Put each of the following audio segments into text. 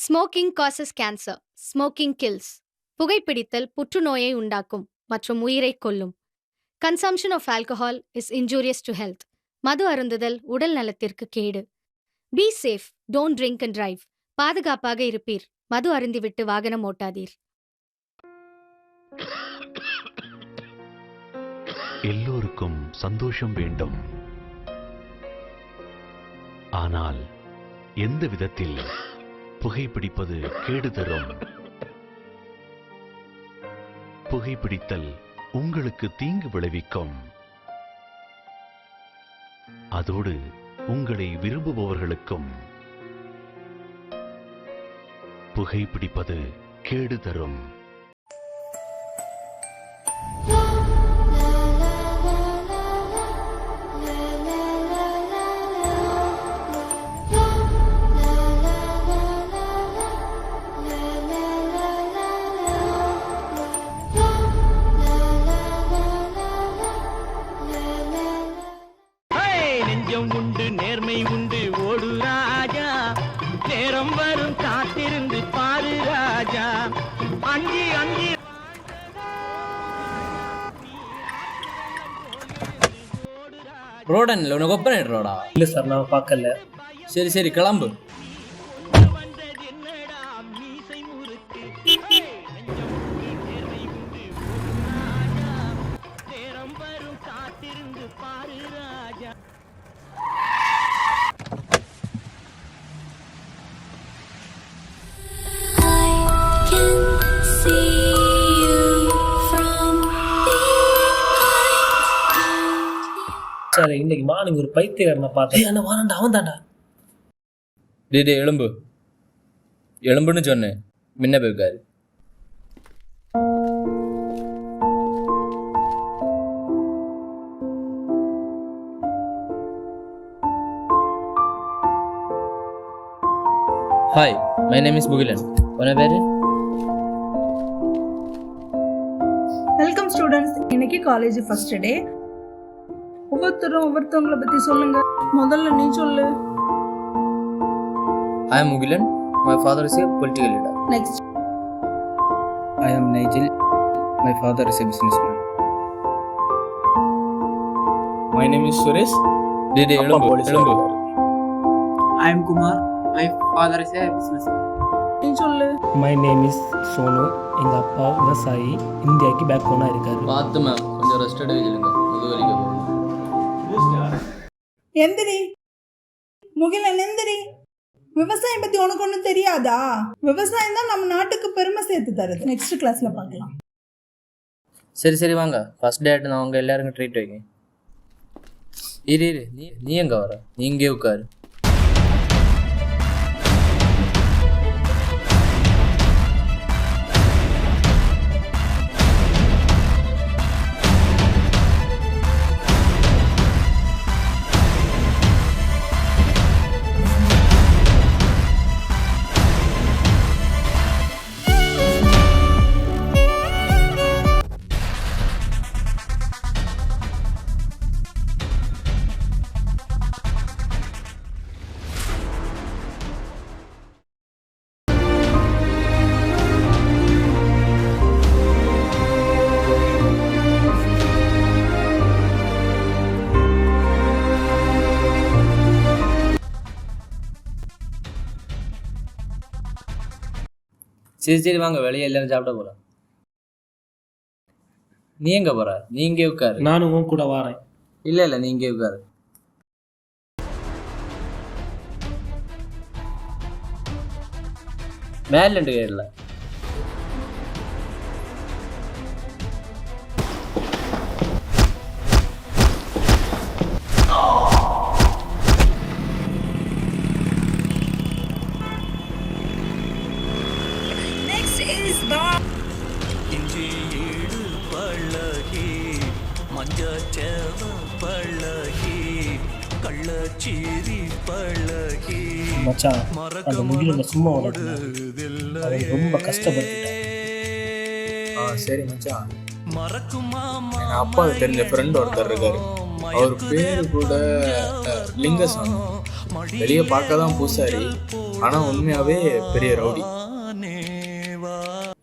Smoking causes cancer. Smoking kills. புகைப்பிடித்தல் புற்றுநோயை உண்டாக்கும் மற்றும் உயிரைக் கொல்லும். Consumption of alcohol is injurious to health. மது அருந்துதல் உடல் நலத்திற்கு கேடு. Be safe, don't drink and drive. பாதுகாப்பாக இருப்பீர். மது அருந்திவிட்டு வாகனம் ஓட்டாதீர். எல்லோருக்கும் சந்தோஷம் வேண்டும். ஆனால் எந்த விதத்தில் புகைப்பிடிப்பது கேடு தரும்? புகைப்பிடித்தல் உங்களுக்கு தீங்கு விளைவிக்கும். அதோடு உங்களை விரும்புபவர்களுக்கும் புகைப்பிடிப்பது கேடு தரும். உண்டு நேர்மை உண்டு ஓடு ராஜா, நேரம் வரும் காத்திருந்து பாரு ராஜா. அஞ்சி அஞ்சி ரோடன்ல உனக்கு ஒப்பனை ரோடா? இல்லை சார், நான் பார்க்கல. சரி சரி கிளம்பு. வந்தது என்னடா மீசை முறுக்கு. நேரம் வரும் காத்திருந்து பாரு ராஜா. சார், இன்னைக்கு மார்னிங் ஒரு பைத்தியக்காரனை பார்த்தேன். என்ன வாரண்டா, அவன் தாண்டா. டே எலும்பு எலும்புன்னு சொன்னேன், முன்ன போய்க்காரு. Hi, my name is Mukilan. உன பேரு? Welcome students. இன்னைக்கு காலேஜ் ஃபர்ஸ்ட் டே. ஒவ்வொருத்தரும் ஒவ்வொருத்தவங்களை பத்தி சொல்லுங்க. முதல்ல நீ சொல்லு. I am Mugilan. My father is a political leader. Next. I am Nigel. My father is a businessman. My name is Suresh. டே எலும்பு எலும்பு. I am Kumar. My father is a businessman. நீ சொல்லு. My name is Sonu. எங்க அப்பா விவசாயி, இந்தியாவுக்கு back போனா இருக்காரு. பார்த்து மேம், கொஞ்சம் ரெஸ்ட் எடுக்க சொல்லுங்க, முதுவலிக்க போகுது. எந்திரி முகிலன், எந்திரி. விவசாயம் பத்தி உனக்கு ஒன்றும் தெரியாதா? விவசாயம் தான் நம்ம நாட்டுக்கு பெருமை சேர்த்து தருது. நெக்ஸ்ட் கிளாஸ்ல பார்க்கலாம். சரி சரி வாங்க, ஃபர்ஸ்ட் டே நான் உங்க எல்லாருக்கும் ட்ரீட் வைங்க. இரு நீ எங்க வர? நீ இங்கே உட்காரு. சரி சரி வாங்க, வெளியே எல்லாரும் சாப்பிட போகலாம். நீ எங்க போற? நீ இங்கே உட்காரு. நானும் உன் கூட வாரேன். இல்லை நீ இங்கே உட்காரு. மேல கேட்கல. இஞ்சி ஈடு பழகி மஞ்சச்சேவ பழகி கள்ளச்சீரி பழகி மச்சான், அந்த முகிலனை சும்மா உனக்கு ரொம்ப கஷ்டப்பட்டுட்டேன். சரி மச்சான், என் அப்பா தெரிஞ்ச ஃப்ரெண்ட் ஒருத்தர் இருக்காரு. அவர் பேரு கூட லிங்கசாமி. வெளியே பார்க்க தான் பூசாரி, ஆனால் உண்மையாகவே பெரிய ரவுடி.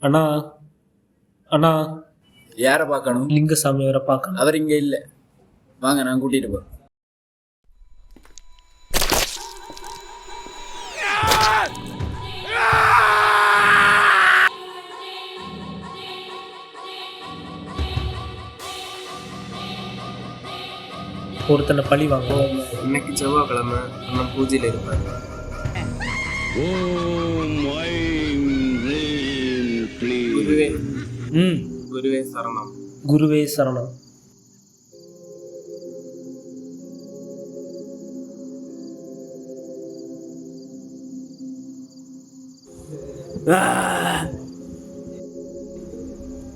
அண்ணா அண்ணா யாரை பார்க்கணும்? லிங்கசாமி அவரை பார்க்கணும். அவர் இங்கே இல்லை, வாங்க நான் கூட்டிகிட்டு போகிறேன். ஒருத்தனை பழி வாங்குவோம். இன்னைக்கு செவ்வாய்க்கிழமை அண்ணன் பூஜையில் இருப்பாங்க. குருவே குருவே சரணம். குருவே சரணம்.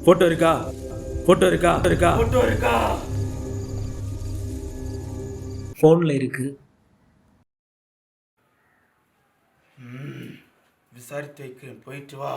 போட்டோ இருக்கா? போட்டோ இருக்கா? இருக்கா? போட்டோ இருக்கா? ஃபோனில் இருக்கு. விசாரித்து வைக்கிறேன், போயிட்டு வா.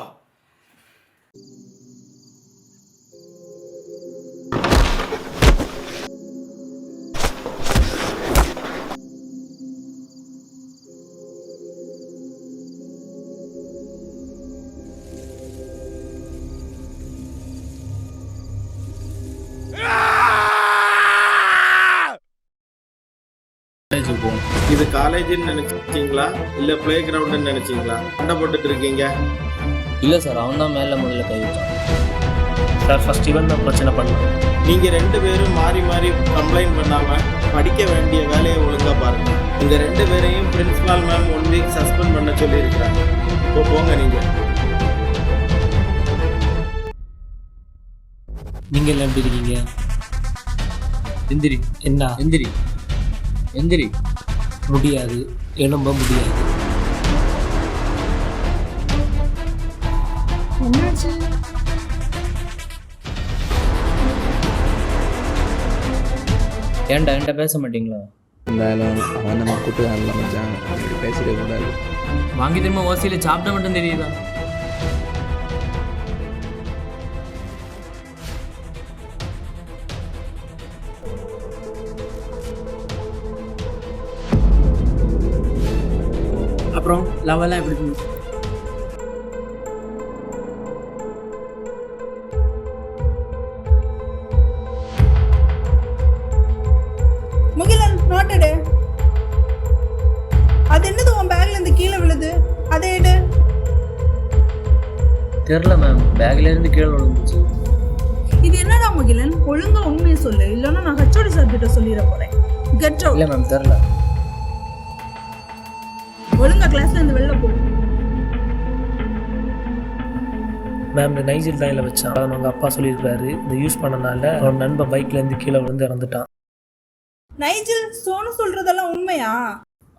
இது காலேஜ்னு நினைச்சிங்களா இல்ல பிளே கிரவுண்ட்னு நினைச்சிங்களா? சண்டை போட்டுட்டு இருக்கீங்க? இல்லை சார், அவன் தான் மேலே முதல்ல கை வச்சான் சார். ஃபர்ஸ்ட் இவன் தான் பிரச்சனை பண்ணான். நீங்க 2 பேரும் மாறி மாறி கம்ப்ளைண்ட் பண்ணாம படிக்க வேண்டிய வேலையை ஒழுங்கா பாருங்க. உங்க 2 பேரையும் பிரின்சிபால் மேம் 1 வீக் சஸ்பெண்ட் பண்ண சொல்லி இருக்கிறாங்க. இப்போ போங்க. நீங்க எல்லாம் எப்படி இருக்கீங்க? எந்திரி. என்ன? எந்திரி எந்திரி. முடியாது, எழும்ப முடியாது. என்னாச்சு? ஏன்டா என்கிட்ட பேச மாட்டீங்களா? இருந்தாலும் அவன் நம்ம கூட்டுக்காரன் மச்சான், அப்படி பேசிடக்கூடாது. வாங்கி திரும்ப ஓசியில் சாப்பிட மட்டும் தெரியுதா? அப்புறம் லெவலாம் எப்படி இருந்துச்சு? முகிலன் நோட்டடு. அது என்னது உன் பேக்ல இருந்து கீழே விழுது? அதை எடு. தெரில மேம், பேக்ல இருந்து கீழே விழுந்துச்சு. இது என்னடா முகிலன்? ஒழுங்கா உண்மையை சொல்லு, இல்லைன்னா நான் ஹச்ஓடி சார் கிட்ட சொல்லிட போறேன். Get out. இல்லை மேம், தெரில. ஒழுங்கா கிளாஸ்ல இருந்து வெளில போ. மேம், இந்த நைஜில் தான் இல்லை வச்சான். அவங்க அப்பா சொல்லியிருக்காரு, இந்த யூஸ் பண்ணனால அவன் நண்பன் பைக்ல இருந்து கீழே விழுந்து இறந்துட்டான். நைஜில், சோனு சொல்றதெல்லாம் உண்மையா?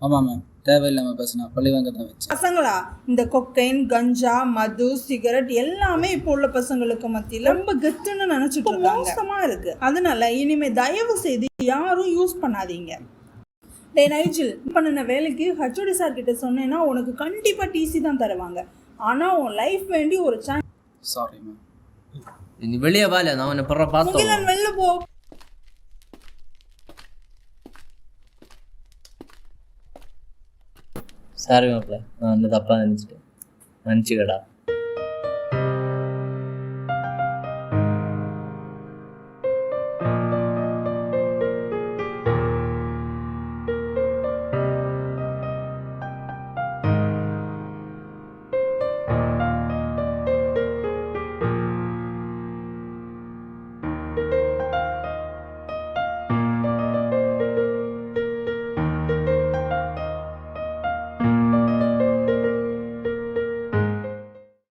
ஆமாம் மேம், தேவையில்லாமல் பேசினா பள்ளி வாங்க தான் வச்சு. பசங்களா, இந்த கொக்கைன், கஞ்சா, மது, சிகரெட் எல்லாமே இப்போ உள்ள பசங்களுக்கு மத்தியில ரொம்ப கெத்துன்னு நினைச்சிட்டு இருக்காங்க. மோசமா இருக்கு. அதனால இனிமே தயவு செய்து யாரும் யூஸ் பண்ணாதீங்க. டே நைஜில், பண்ணின வேலைக்கு ஹச்ஓடி சார் கிட்ட சொன்னேன்னா உனக்கு கண்டிப்பா டிசி தான் தருவாங்க. ஆனா உன் லைஃப் வேண்டி ஒரு சான்ஸ். Sorry ma'am. நீ வெளியே வால, நான் உன்னை படுற பார்த்தோம். முகிலன் வெளில போ. சாரி மாப்பிள்ள, நான் வந்து தப்பாக நினச்சிட்டேன். மன்னிச்சுக்கடா.